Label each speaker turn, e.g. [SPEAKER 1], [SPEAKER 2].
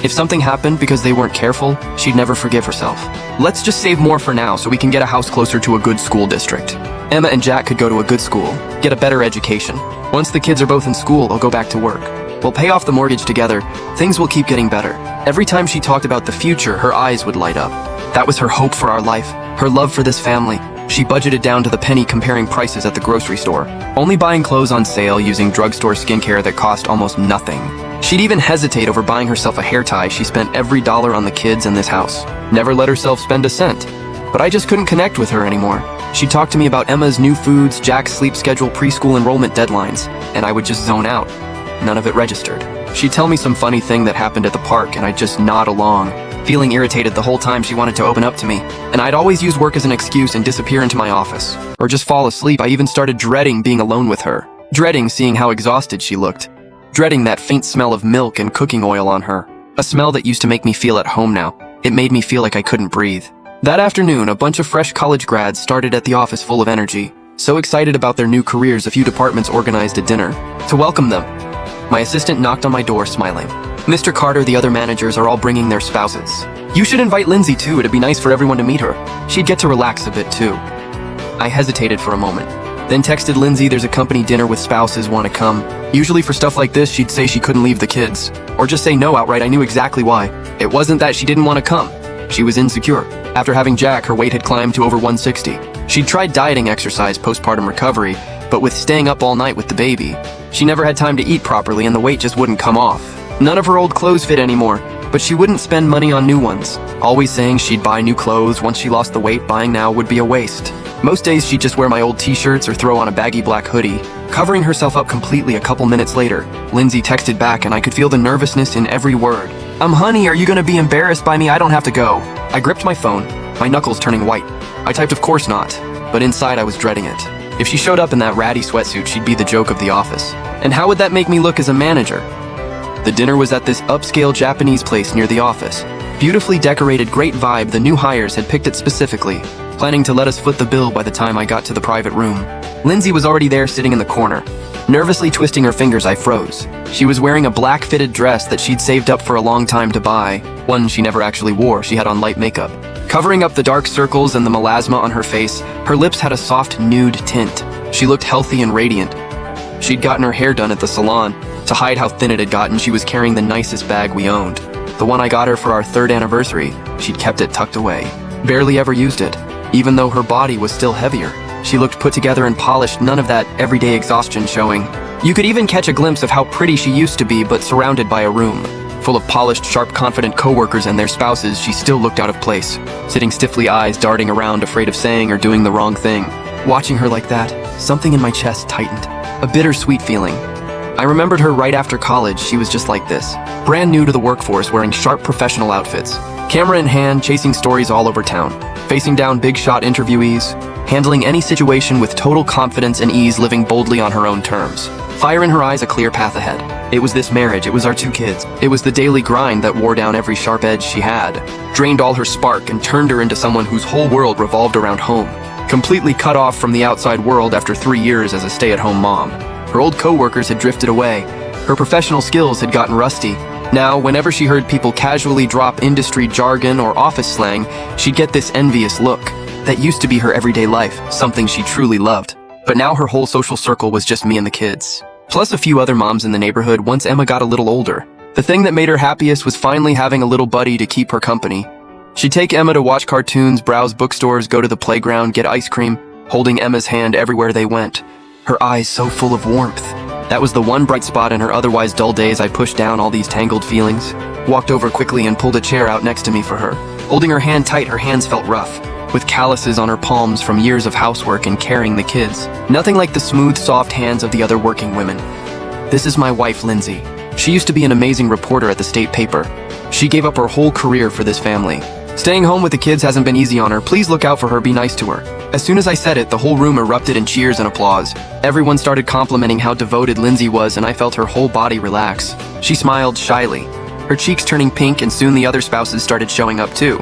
[SPEAKER 1] If something happened because they weren't careful, she'd never forgive herself. Let's just save more for now so we can get a house closer to a good school district. Emma and Jack could go to a good school, get a better education. Once the kids are both in school, I'll go back to work. We'll pay off the mortgage together. Things will keep getting better. Every time she talked about the future, her eyes would light up. That was her hope for our life, her love for this family. She budgeted down to the penny comparing prices at the grocery store, only buying clothes on sale using drugstore skincare that cost almost nothing. She'd even hesitate over buying herself a hair tie. She spent every dollar on the kids in this house. Never let herself spend a cent. But I just couldn't connect with her anymore. She'd talk to me about Emma's new foods, Jack's sleep schedule, preschool enrollment deadlines, and I would just zone out. None of it registered. She'd tell me some funny thing that happened at the park, and I'd just nod along, feeling irritated the whole time she wanted to open up to me. And I'd always use work as an excuse and disappear into my office, or just fall asleep. I even started dreading being alone with her, dreading seeing how exhausted she looked, dreading that faint smell of milk and cooking oil on her, a smell that used to make me feel at home now. It made me feel like I couldn't breathe. That afternoon, a bunch of fresh college grads started at the office full of energy, so excited about their new careers. A few departments organized a dinner to welcome them. My assistant knocked on my door, smiling. Mr. Carter, the other managers are all bringing their spouses. You should invite Lindsay too, it'd be nice for everyone to meet her. She'd get to relax a bit too. I hesitated for a moment, then texted Lindsay there's a company dinner with spouses, want to come. Usually for stuff like this, she'd say she couldn't leave the kids, or just say no outright. I knew exactly why. It wasn't that she didn't want to come. She was insecure. After having Jack, her weight had climbed to over 160. She'd tried dieting, exercise, postpartum recovery, but with staying up all night with the baby, she never had time to eat properly and the weight just wouldn't come off. None of her old clothes fit anymore, but she wouldn't spend money on new ones, always saying she'd buy new clothes once she lost the weight. Buying now would be a waste. Most days she'd just wear my old t-shirts or throw on a baggy black hoodie, covering herself up completely. A couple minutes later, Lindsay texted back and I could feel the nervousness in every word. Honey, are you gonna be embarrassed by me? I don't have to go. I gripped my phone, my knuckles turning white. I typed of course not, but inside I was dreading it. If she showed up in that ratty sweatsuit, she'd be the joke of the office. And how would that make me look as a manager? The dinner was at this upscale Japanese place near the office. Beautifully decorated, great vibe. The new hires had picked it specifically, planning to let us foot the bill by the time I got to the private room. Lindsay was already there, sitting in the corner. Nervously twisting her fingers, I froze. She was wearing a black fitted dress that she'd saved up for a long time to buy, one she never actually wore. She had on light makeup, covering up the dark circles and the melasma on her face. Her lips had a soft nude tint. She looked healthy and radiant. She'd gotten her hair done at the salon. To hide how thin it had gotten, she was carrying the nicest bag we owned. The one I got her for our 3rd anniversary. She'd kept it tucked away. Barely ever used it, even though her body was still heavier. She looked put together and polished, none of that everyday exhaustion showing. You could even catch a glimpse of how pretty she used to be, but surrounded by a room full of polished, sharp, confident coworkers and their spouses, she still looked out of place, sitting stiffly, eyes darting around, afraid of saying or doing the wrong thing. Watching her like that, something in my chest tightened, a bittersweet feeling. I remembered her right after college. She was just like this, brand new to the workforce, wearing sharp professional outfits, camera in hand, chasing stories all over town, facing down big shot interviewees, handling any situation with total confidence and ease, living boldly on her own terms. Fire in her eyes, a clear path ahead. It was this marriage, it was our 2 kids. It was the daily grind that wore down every sharp edge she had, drained all her spark and turned her into someone whose whole world revolved around home. Completely cut off from the outside world after 3 years as a stay-at-home mom. Her old co-workers had drifted away. Her professional skills had gotten rusty. Now, whenever she heard people casually drop industry jargon or office slang, she'd get this envious look. That used to be her everyday life, something she truly loved. But now her whole social circle was just me and the kids, plus a few other moms in the neighborhood. Once Emma got a little older, the thing that made her happiest was finally having a little buddy to keep her company. She'd take Emma to watch cartoons, browse bookstores, go to the playground, get ice cream, holding Emma's hand everywhere they went. Her eyes so full of warmth. That was the one bright spot in her otherwise dull days. I pushed down all these tangled feelings, walked over quickly and pulled a chair out next to me for her. Holding her hand tight, her hands felt rough, with calluses on her palms from years of housework and carrying the kids. Nothing like the smooth, soft hands of the other working women. This is my wife, Lindsay. She used to be an amazing reporter at the state paper. She gave up her whole career for this family. Staying home with the kids hasn't been easy on her. Please look out for her, be nice to her. As soon as I said it, the whole room erupted in cheers and applause. Everyone started complimenting how devoted Lindsay was, and I felt her whole body relax. She smiled shyly, her cheeks turning pink, and soon the other spouses started showing up too.